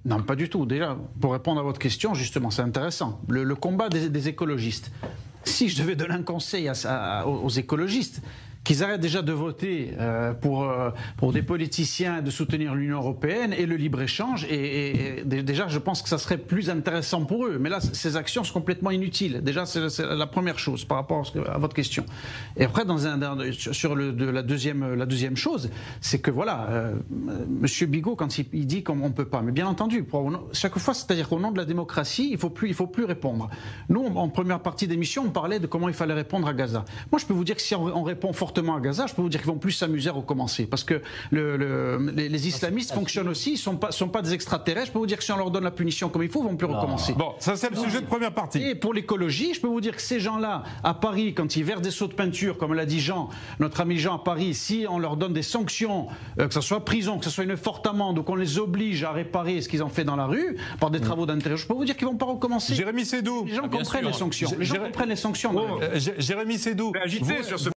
Non, pas du tout. Déjà, pour répondre à votre question, justement, c'est intéressant. Le combat des écologistes. Si je devais donner un conseil aux écologistes, qu'ils arrêtent déjà de voter pour des politiciens, de soutenir l'Union européenne et le libre-échange. Et déjà, je pense que ça serait plus intéressant pour eux. Mais là, ces actions sont complètement inutiles. Déjà, c'est la première chose par rapport à votre question. Et après, sur la deuxième chose, c'est que voilà, Monsieur Bigot, quand il dit qu'on ne peut pas, mais bien entendu, chaque fois, c'est-à-dire qu'au nom de la démocratie, il faut plus répondre. Nous, en première partie d'émission, on parlait de comment il fallait répondre à Gaza. Moi, je peux vous dire que si on répond fortement à Gaza, je peux vous dire qu'ils vont plus s'amuser à recommencer. Parce que les islamistes fonctionnent aussi, ils ne sont pas des extraterrestres. Je peux vous dire que si on leur donne la punition comme il faut, ils ne vont plus recommencer. Bon, ça c'est le sujet de première partie. Et pour l'écologie, je peux vous dire que ces gens-là, à Paris, quand ils versent des seaux de peinture, comme l'a dit Jean, notre ami Jean à Paris, si on leur donne des sanctions, que ce soit prison, que ce soit une forte amende, ou qu'on les oblige à réparer ce qu'ils ont fait dans la rue, par des travaux d'intérêt, je peux vous dire qu'ils ne vont pas recommencer. Jérémy Sédou. Les gens comprennent les sanctions. Les gens comprennent les sanctions. Jérémy Sédou. Agité sur ce